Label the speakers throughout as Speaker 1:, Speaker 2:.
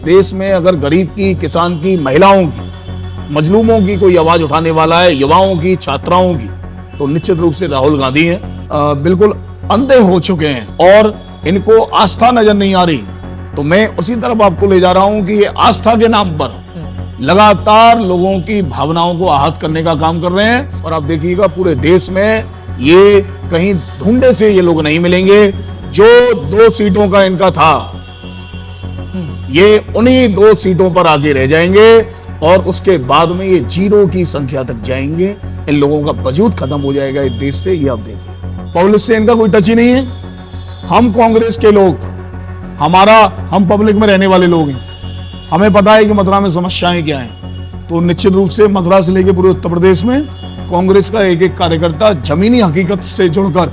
Speaker 1: देश में अगर गरीब की, किसान की, महिलाओं की, मजलूमों की कोई आवाज उठाने वाला है, युवाओं की, छात्राओं की, तो निश्चित रूप से राहुल गांधी हैं। बिल्कुल अंधे हो चुके हैं और इनको आस्था नजर नहीं आ रही। तो मैं उसी तरफ आपको ले जा रहा हूं कि ये आस्था के नाम पर लगातार लोगों की भावनाओं को आहत करने का काम कर रहे हैं। और आप देखिएगा पूरे देश में ये कहीं ढूंढे से ये लोग नहीं मिलेंगे। जो 2 सीटों का इनका था, ये उन्हीं 2 सीटों पर आगे रह जाएंगे और उसके बाद में ये 0 की संख्या तक जाएंगे। इन लोगों का वजूद खत्म हो जाएगा इस देश से, ये आप देखिए। पब्लिक से इनका कोई टच ही नहीं है। हम कांग्रेस के लोग, हम पब्लिक में रहने वाले लोग हैं, हमें पता है कि मथुरा में समस्याएं क्या हैं। तो निश्चित रूप से मथुरा से लेकर पूरे उत्तर प्रदेश में कांग्रेस का एक एक कार्यकर्ता जमीनी हकीकत से जुड़कर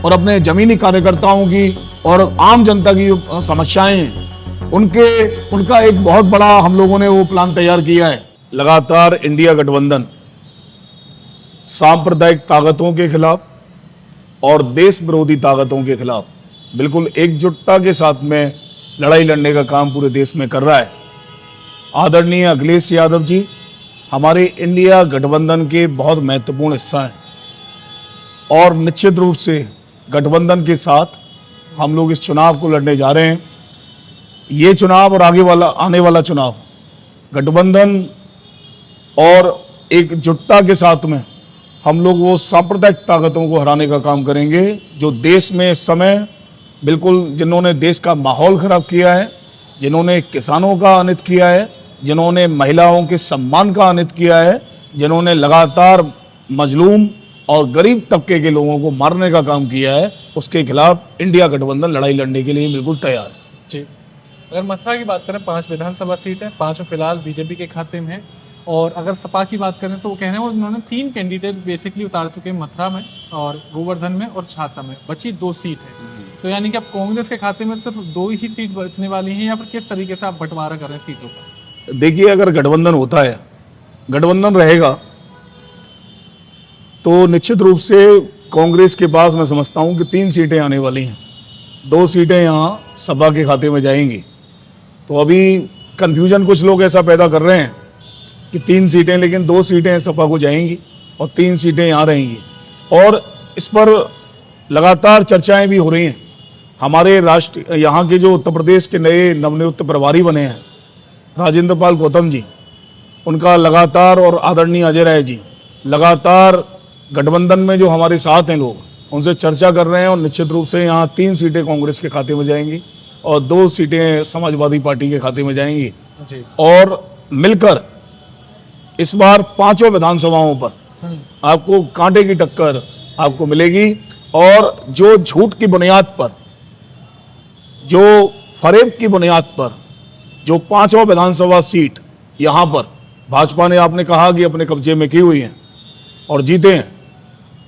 Speaker 1: और अपने जमीनी कार्यकर्ताओं की और आम जनता की समस्याएं, उनका एक बहुत बड़ा हम लोगों ने वो प्लान तैयार किया है। लगातार इंडिया गठबंधन सांप्रदायिक ताकतों के खिलाफ और देश विरोधी ताकतों के खिलाफ बिल्कुल एकजुटता के साथ में लड़ाई लड़ने का काम पूरे देश में कर रहा है। आदरणीय अखिलेश यादव जी हमारे इंडिया गठबंधन के बहुत महत्वपूर्ण हिस्सा हैं और निश्चित रूप से गठबंधन के साथ हम लोग इस चुनाव को लड़ने जा रहे हैं। ये चुनाव और आने वाला चुनाव गठबंधन और एकजुटता के साथ में हम लोग वो सांप्रदायिक ताकतों को हराने का काम करेंगे जो देश में इस समय बिल्कुल, जिन्होंने देश का माहौल खराब किया है, जिन्होंने किसानों का अनित किया है, जिन्होंने महिलाओं के सम्मान का अनित किया है, जिन्होंने लगातार मजलूम और गरीब तबके के लोगों को मारने का काम किया है, उसके खिलाफ इंडिया गठबंधन लड़ाई लड़ने के लिए बिल्कुल तैयार है।
Speaker 2: जी, अगर मथुरा की बात करें 5 विधानसभा सीट है, 5 फिलहाल बीजेपी के खाते में है। और अगर सपा की बात करें तो वो कह रहे हैं वो उन्होंने 3 कैंडिडेट बेसिकली उतार चुके हैं मथुरा में और गोवर्धन में और छाता में, बची 2 सीट है। तो यानी कि अब कांग्रेस के खाते में सिर्फ 2 ही सीट बचने वाली हैं या फिर किस तरीके से आप बंटवारा कर रहे हैं सीटों का?
Speaker 1: देखिए, अगर गठबंधन होता है, गठबंधन रहेगा तो निश्चित रूप से कांग्रेस के पास मैं समझता हूं कि 3 सीटें आने वाली हैं। 2 सीटें यहां सपा के खाते में जाएंगी। तो अभी कंफ्यूजन कुछ लोग ऐसा पैदा कर रहे हैं कि 3 सीटें, लेकिन 2 सीटें सपा को जाएंगी और 3 सीटें यहाँ रहेंगी। और इस पर लगातार चर्चाएं भी हो रही हैं। हमारे यहाँ के जो उत्तर प्रदेश के नए नवनियुक्त प्रभारी बने हैं राजेंद्र पाल गौतम जी, उनका लगातार, और आदरणीय अजय राय जी लगातार गठबंधन में जो हमारे साथ हैं लोग, उनसे चर्चा कर रहे हैं और निश्चित रूप से यहाँ 3 सीटें कांग्रेस के खाते में जाएंगी और 2 सीटें समाजवादी पार्टी के खाते में जाएंगी जी। और मिलकर इस बार 5 विधानसभाओं पर आपको कांटे की टक्कर आपको मिलेगी। और जो झूठ की बुनियाद पर, जो फरेब की बुनियाद पर जो 5 विधानसभा सीट यहां पर भाजपा ने, आपने कहा कि अपने कब्जे में की हुई है और जीते हैं,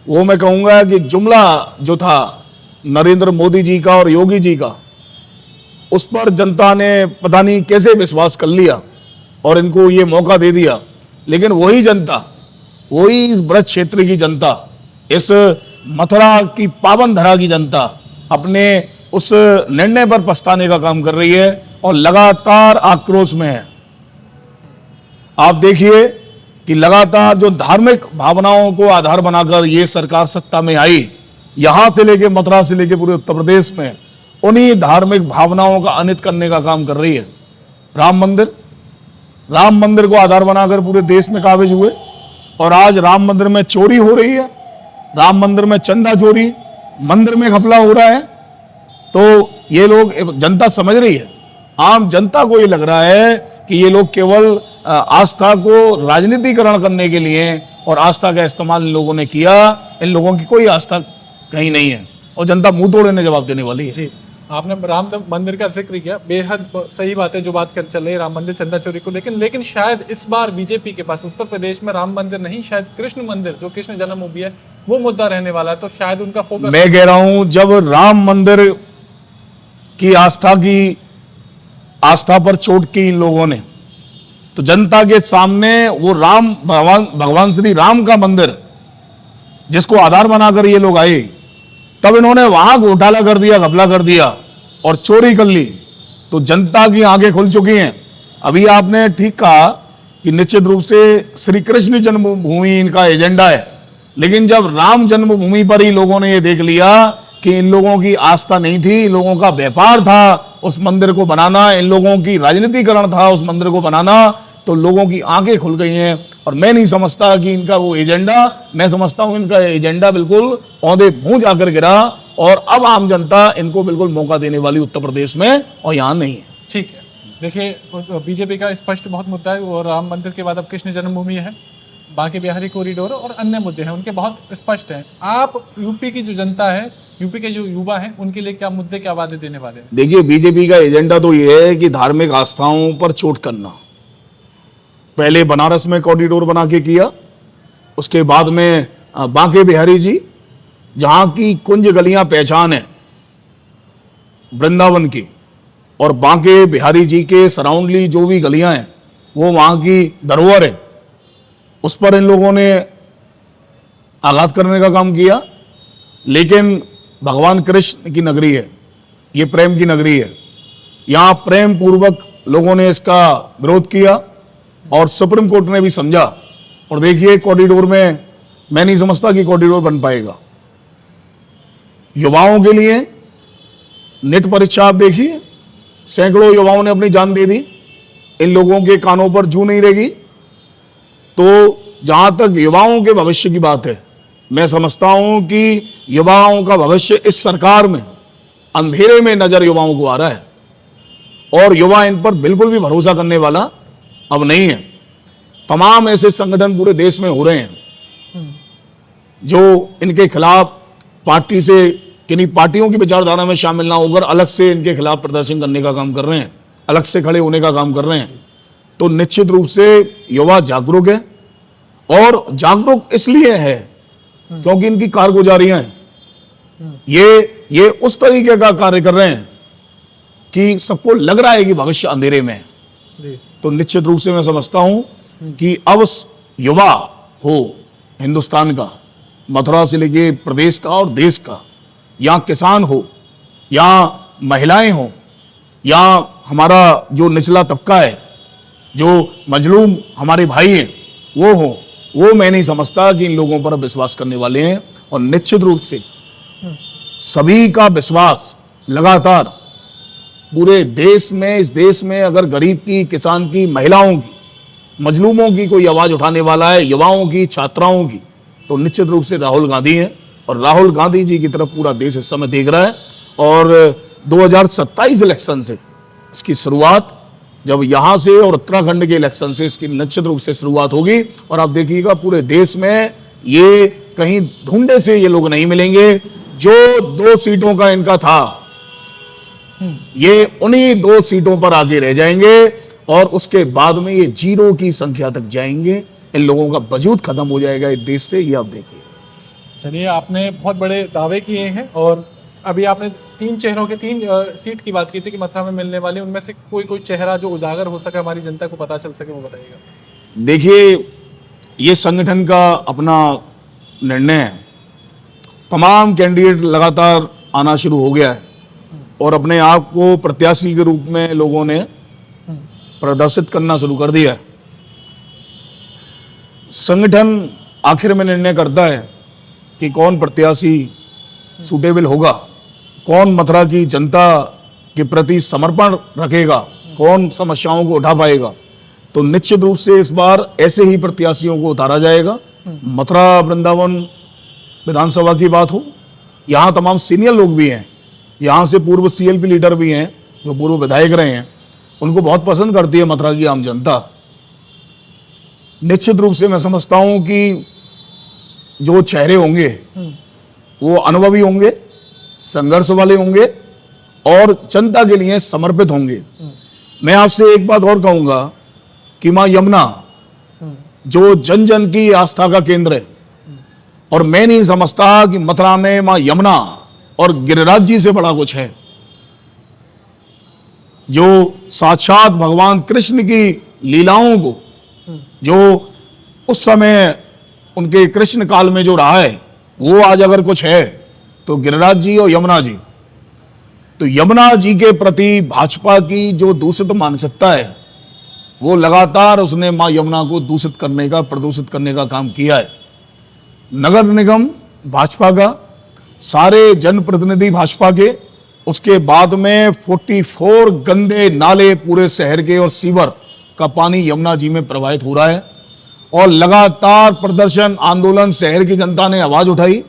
Speaker 1: वो मैं कहूंगा कि जुमला जो था नरेंद्र मोदी जी का और योगी जी का, उस पर जनता ने पता नहीं कैसे विश्वास कर लिया और इनको ये मौका दे दिया। लेकिन वही जनता, वही इस ब्रज क्षेत्र की जनता, इस मथुरा की पावन धरा की जनता अपने उस निर्णय पर पछताने का काम कर रही है और लगातार आक्रोश में है। आप देखिए कि लगातार जो धार्मिक भावनाओं को आधार बनाकर ये सरकार सत्ता में आई, यहां से लेके मथुरा से लेके पूरे उत्तर प्रदेश में उन्हीं धार्मिक भावनाओं का अनित करने का काम कर रही है। राम मंदिर को आधार बनाकर पूरे देश में काबिज हुए और आज राम मंदिर में चोरी हो रही है, राम मंदिर में चंदा चोरी, मंदिर में घपला हो रहा है। तो ये लोग, जनता समझ रही है, आम जनता को ये लग रहा है कि ये लोग केवल आस्था को राजनीतिकरण करने के लिए और आस्था का इस्तेमाल इन लोगों ने किया। इन लोगों की कोई आस्था कहीं नहीं है और जनता मुंह तोड़ने जवाब देने वाली है।
Speaker 2: जी, आपने राम मंदिर का जिक्र किया, बेहद सही बात है जो बात कर चल रही है राम मंदिर चंदा चोरी को लेकिन शायद इस बार बीजेपी के पास उत्तर प्रदेश में राम मंदिर नहीं, शायद कृष्ण मंदिर, जो कृष्ण जन्मभूमि है, वो मुद्दा रहने वाला है। तो शायद उनका फोकस,
Speaker 1: मैं कह रहा हूं, जब राम मंदिर की आस्था पर चोट की इन लोगों ने, तो जनता के सामने वो राम भगवान श्री राम का मंदिर जिसको आधार बनाकर ये लोग आए, तब इन्होंने वहां घोटाला कर दिया, घपला कर दिया और चोरी कर ली। तो जनता की आंखें खुल चुकी हैं। अभी आपने ठीक कहा कि निश्चित रूप से श्री कृष्ण जन्मभूमि इनका एजेंडा है, लेकिन जब राम जन्मभूमि पर ही लोगों ने ये देख लिया कि इन लोगों की आस्था नहीं थी, इन लोगों का व्यापार था उस मंदिर को बनाना, इन लोगों की राजनीतिकरण था उस मंदिर को बनाना, तो लोगों की आंखें खुल गई हैं। और मैं नहीं समझता कि इनका वो एजेंडा, मैं समझता हूं इनका एजेंडा बिल्कुल औंधे मुंह जाकर गिरा, और अब आम जनता इनको बिल्कुल मौका देने वाली उत्तर प्रदेश में और यहां नहीं है।
Speaker 2: ठीक है, देखिए बीजेपी का स्पष्ट बहुत मुद्दा है, और राम मंदिर के बाद अब कृष्ण जन्मभूमि है, बाकी बिहारी कॉरिडोर और अन्य मुद्दे हैं उनके बहुत स्पष्ट हैं। आप यूपी की जो जनता है, यूपी के जो युवा हैं, उनके लिए क्या मुद्दे, क्या वादे देने वाले हैं?
Speaker 1: देखिए, बीजेपी का एजेंडा तो ये है कि धार्मिक आस्थाओं पर चोट करना। पहले बनारस में कॉरिडोर बना के किया, उसके बाद में बांके बिहारी जी, जहां की कुंज गलियां पहचान है वृंदावन की, और बांके बिहारी जी के सराउंडली जो भी गलियां हैं वो वहां की धरोहर है, उस पर इन लोगों ने आघात करने का काम किया। लेकिन भगवान कृष्ण की नगरी है, ये प्रेम की नगरी है, यहां प्रेम पूर्वक लोगों ने इसका विरोध किया और सुप्रीम कोर्ट ने भी समझा। और देखिए, कॉरिडोर में मैं नहीं समझता कि कॉरिडोर बन पाएगा। युवाओं के लिए नेट परीक्षा आप देखिए, सैकड़ों युवाओं ने अपनी जान दे दी, इन लोगों के कानों पर जू नहीं रहेगी। तो जहां तक युवाओं के भविष्य की बात है, मैं समझता हूं कि युवाओं का भविष्य इस सरकार में अंधेरे में नजर युवाओं को आ रहा है, और युवा इन पर बिल्कुल भी भरोसा करने वाला अब नहीं है। तमाम ऐसे संगठन पूरे देश में हो रहे हैं जो इनके खिलाफ पार्टी से, किन्हीं पार्टियों की विचारधारा में शामिल ना होकर अलग से इनके खिलाफ प्रदर्शन करने का काम कर रहे हैं, अलग से खड़े होने का काम कर रहे हैं। तो निश्चित रूप से युवा जागरूक है, और जागरूक इसलिए है क्योंकि इनकी कारगुजारियां हैं, ये उस तरीके का कार्य कर रहे हैं कि सबको लग रहा है कि भविष्य अंधेरे में है।
Speaker 2: जी।
Speaker 1: तो निश्चित रूप से मैं समझता हूं कि अब युवा हो हिंदुस्तान का, मथुरा से लेके प्रदेश का और देश का, या किसान हो, या महिलाएं हो, या हमारा जो निचला तबका है, जो मजलूम हमारे भाई हैं वो हो, वो मैं नहीं समझता कि इन लोगों पर विश्वास करने वाले हैं। और निश्चित रूप से सभी का विश्वास लगातार पूरे देश में, इस देश में अगर गरीब की, किसान की, महिलाओं की, मजलूमों की कोई आवाज उठाने वाला है, युवाओं की, छात्राओं की, तो निश्चित रूप से राहुल गांधी हैं। और राहुल गांधी जी की तरफ पूरा देश इस समय देख रहा है। और 2027 इलेक्शन से इसकी शुरुआत, जब यहां से और उत्तराखंड के इलेक्शन से इसकी निश्चित रूप से शुरुआत होगी। और आप देखिएगा पूरे देश में ये कहीं ढूंढे से ये लोग नहीं मिलेंगे। जो 2 सीटों का इनका था, ये उन्हीं 2 सीटों पर आगे रह जाएंगे, और उसके बाद में ये 0 की संख्या तक जाएंगे। इन लोगों का वजूद खत्म हो जाएगा इस देश से, ये आप देखिए।
Speaker 2: चलिए, आपने बहुत बड़े दावे किए हैं, और अभी आपने 3 चेहरों के 3 सीट की बात की थी कि मथुरा में मिलने वाले, उनमें से कोई चेहरा जो उजागर हो सके, हमारी जनता को पता चल सके, वो बताइएगा।
Speaker 1: देखिए, ये संगठन का अपना निर्णय है। तमाम कैंडिडेट लगातार आना शुरू हो गया है, और अपने आप को प्रत्याशी के रूप में लोगों ने प्रदर्शित करना शुरू कर दिया है। संगठन आखिर में निर्णय करता है कि कौन प्रत्याशी सूटेबल होगा, कौन मथुरा की जनता के प्रति समर्पण रखेगा, कौन समस्याओं को उठा पाएगा। तो निश्चित रूप से इस बार ऐसे ही प्रत्याशियों को उतारा जाएगा। मथुरा वृंदावन विधानसभा की बात हो, यहाँ तमाम सीनियर लोग भी हैं, यहाँ से पूर्व CLP लीडर भी हैं जो पूर्व विधायक रहे हैं, उनको बहुत पसंद करती है मथुरा की आम जनता। निश्चित रूप से मैं समझता हूं कि जो चेहरे होंगे वो अनुभवी होंगे, संघर्ष वाले होंगे, और जनता के लिए समर्पित होंगे। मैं आपसे एक बात और कहूंगा कि मां यमुना जो जन जन की आस्था का केंद्र है, और मैं नहीं समझता कि मथुरा में मां यमुना और गिरिराज जी से बड़ा कुछ है। जो साक्षात भगवान कृष्ण की लीलाओं को, जो उस समय उनके कृष्ण काल में जो रहा है, वो आज अगर कुछ है तो गिरिराज जी और यमुना जी। तो यमुना जी के प्रति भाजपा की जो दूषित मानसिकता है, वो लगातार उसने मां यमुना को दूषित करने का, प्रदूषित करने का काम किया है। नगर निगम भाजपा का, सारे जनप्रतिनिधि भाजपा के, उसके बाद में 44 गंदे नाले पूरे शहर के और सीवर का पानी यमुना जी में प्रवाहित हो रहा है। और लगातार प्रदर्शन, आंदोलन, शहर की जनता ने आवाज उठाई,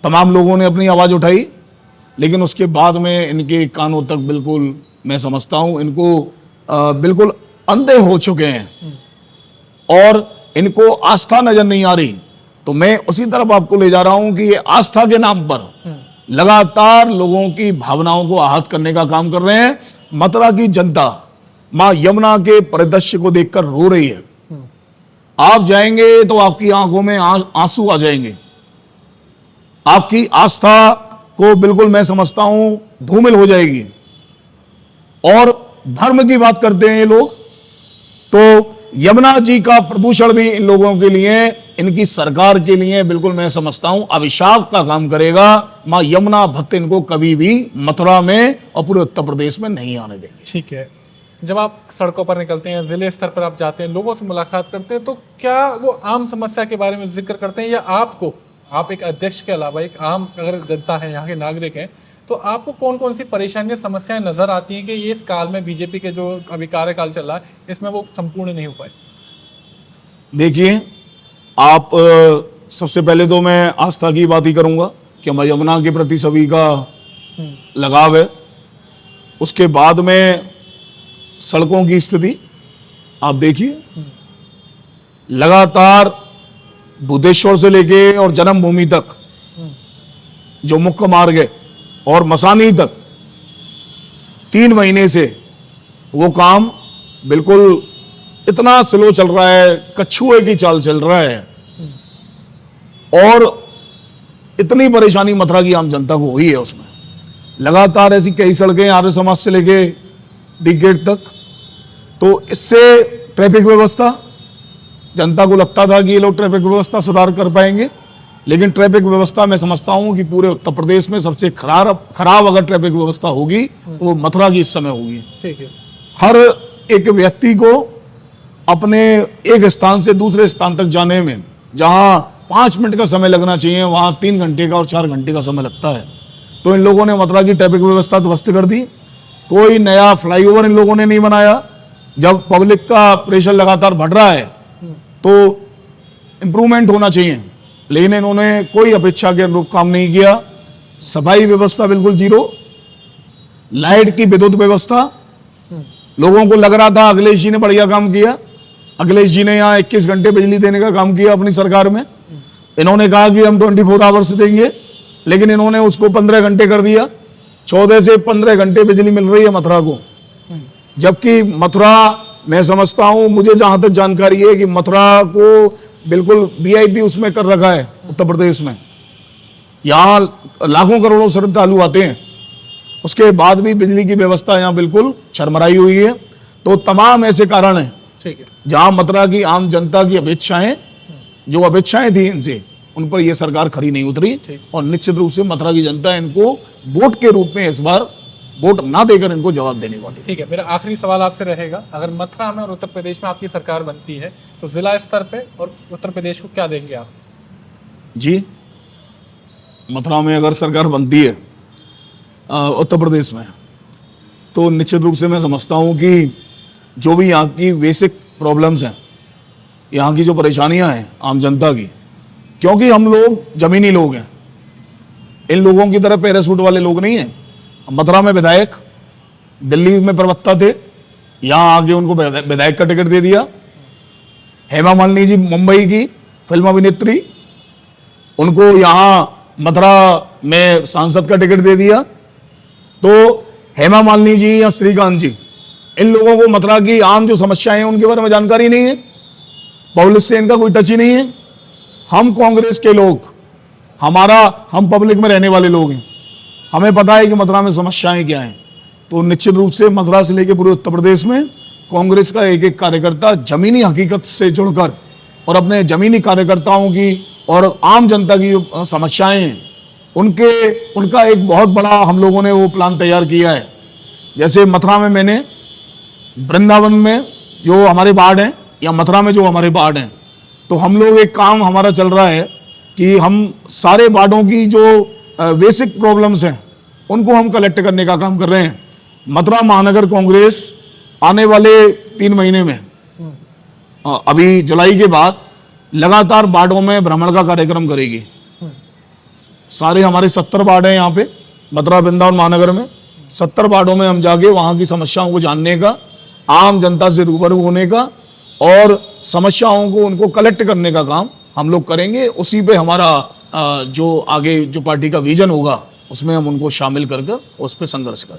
Speaker 1: तमाम लोगों ने अपनी आवाज उठाई, लेकिन उसके बाद में इनके कानों तक बिल्कुल, मैं समझता हूं इनको बिल्कुल अंधे हो चुके हैं और इनको आस्था नजर नहीं आ रही। तो मैं उसी तरफ आपको ले जा रहा हूं कि ये आस्था के नाम पर लगातार लोगों की भावनाओं को आहत करने का काम कर रहे हैं। मथुरा की जनता मां यमुना के परिदृश्य को देखकर रो रही है। आप जाएंगे तो आपकी आंखों में आंसू आ जाएंगे। आपकी आस्था को बिल्कुल, मैं समझता हूं, धूमिल हो जाएगी। और धर्म की बात करते हैं ये लोग, तो यमुना जी का प्रदूषण भी इन लोगों के लिए, इनकी सरकार के लिए बिल्कुल, मैं समझता हूं, अभिशाप का काम करेगा। मां यमुना भक्त इनको कभी भी मथुरा में और पूरे उत्तर प्रदेश में नहीं आने देंगे।
Speaker 2: ठीक है, जब आप सड़कों पर निकलते हैं, जिले स्तर पर आप जाते हैं, लोगों से मुलाकात करते हैं, तो क्या वो आम समस्या के बारे में जिक्र करते हैं, या आपको, आप एक अध्यक्ष के अलावा एक आम अगर जनता है, यहाँ के नागरिक हैं, तो आपको कौन कौन सी परेशानियां, समस्याएं नजर आती हैं कि इस काल में बीजेपी के जो अभी कार्यकाल चल रहा है, इसमें वो संपूर्ण नहीं हो पाए?
Speaker 1: देखिए, आप सबसे पहले तो मैं आस्था की बात ही करूंगा कि मां यमुना के प्रति सभी का लगाव है। उसके बाद में सड़कों की स्थिति आप देखिए, लगातार बुद्धेश्वर से लेके और जन्मभूमि तक जो मुख्य मार्ग है और मसानी तक 3 महीने से वो काम बिल्कुल इतना स्लो चल रहा है, कछुए की चाल चल रहा है। और इतनी परेशानी मथुरा की आम जनता को हुई है उसमें। लगातार ऐसी कई सड़कें आर्य समाज से लेके दी गेट तक, तो इससे ट्रैफिक व्यवस्था, जनता को लगता था कि ये लोग ट्रैफिक व्यवस्था सुधार कर पाएंगे, लेकिन ट्रैफिक व्यवस्था मैं समझता हूं कि पूरे उत्तर प्रदेश में सबसे खराब अगर ट्रैफिक व्यवस्था होगी तो वो मथुरा की इस समय होगी।
Speaker 2: ठीक है।
Speaker 1: हर एक व्यक्ति को अपने एक स्थान से दूसरे स्थान तक जाने में जहां 5 मिनट का समय लगना चाहिए, वहां 3 घंटे का और 4 घंटे का समय लगता है। तो इन लोगों ने मथुरा की ट्रैफिक व्यवस्था ध्वस्त कर दी। कोई नया फ्लाईओवर इन लोगों ने नहीं बनाया। जब पब्लिक का प्रेशर लगातार बढ़ रहा है तो इंप्रूवमेंट होना चाहिए, लेकिन इन्होंने कोई अपेक्षा के अनुरूप काम नहीं किया। सफाई व्यवस्था बिल्कुल जीरो, लाइट की विद्युत व्यवस्था, लोगों को लग रहा था अखिलेश जी ने बढ़िया काम किया। अखिलेश जी ने यहाँ 21 घंटे बिजली देने का काम किया अपनी सरकार में। इन्होंने कहा कि हम 24 आवर्स देंगे, लेकिन इन्होंने उसको 15 घंटे कर दिया। 14 से 15 घंटे बिजली मिल रही है मथुरा को, जबकि मथुरा, मैं समझता हूं, मुझे जहां तक जानकारी है कि मथुरा को बिल्कुल वीआईपी उसमें कर रखा है उत्तर प्रदेश में। यहाँ लाखों करोड़ों श्रद्धालु आते हैं, उसके बाद भी बिजली की व्यवस्था यहाँ बिल्कुल चरमराई हुई है। तो तमाम ऐसे कारण हैं जहां मथुरा की आम जनता की अपेक्षाएं, जो अपेक्षाएं थी इनसे, उन पर यह सरकार खरी नहीं उतरी। और निश्चित रूप से मथुरा की जनता इनको वोट के रूप में इस बार वोट ना देकर इनको जवाब देने वाली।
Speaker 2: ठीक है, मेरा आखिरी सवाल आपसे रहेगा, अगर मथुरा में और उत्तर प्रदेश में आपकी सरकार बनती है तो जिला स्तर पे और उत्तर प्रदेश को क्या देंगे आप?
Speaker 1: जी, मथुरा में अगर सरकार बनती है उत्तर प्रदेश में, तो निश्चित रूप से मैं समझता हूं कि जो भी यहाँ की बेसिक प्रॉब्लम्स हैं, यहाँ की जो परेशानियां हैं आम जनता की, क्योंकि हम लोग जमीनी लोग हैं, इन लोगों की तरह पैरासूट वाले लोग नहीं हैं। मथुरा में विधायक, दिल्ली में प्रवक्ता थे, यहाँ आगे उनको विधायक का टिकट दे दिया। हेमा मालिनी जी मुंबई की फिल्म अभिनेत्री, उनको यहाँ मथुरा में सांसद का टिकट दे दिया। तो हेमा मालिनी जी या श्रीकांत जी, इन लोगों को मथुरा की आम जो समस्याएं हैं उनके बारे में जानकारी नहीं है, पब्लिक से इनका कोई टच ही नहीं है। हम कांग्रेस के लोग, हम पब्लिक में रहने वाले लोग हैं, हमें पता है कि मथुरा में समस्याएं क्या हैं। तो निश्चित रूप से मथुरा से लेकर पूरे उत्तर प्रदेश में कांग्रेस का एक एक कार्यकर्ता जमीनी हकीकत से जुड़कर और अपने जमीनी कार्यकर्ताओं की और आम जनता की समस्याएं हैं उनका एक बहुत बड़ा हम लोगों ने वो प्लान तैयार किया है। जैसे मथुरा में मैंने, वृंदावन में जो हमारे वार्ड हैं या मथुरा में जो हमारे वार्ड हैं, तो हम लोग एक काम हमारा चल रहा है कि हम सारे वार्डों की जो बेसिक प्रॉब्लम्स हैं उनको हम कलेक्ट करने का काम कर रहे हैं। मथुरा महानगर कांग्रेस आने वाले 3 महीने में, अभी जुलाई के बाद लगातार वार्डों में भ्रमण का कार्यक्रम करेगी। सारे हमारे 70 वार्ड हैं यहाँ पे मथुरा वृंदावन महानगर में। 70 वार्डों में हम जाके वहाँ की समस्याओं को जानने का, आम जनता से रूबरू होने का और समस्याओं को उनको कलेक्ट करने का काम हम लोग करेंगे। उसी पे हमारा जो आगे जो पार्टी का विजन होगा उसमें हम उनको शामिल कर उस पर संघर्ष करें।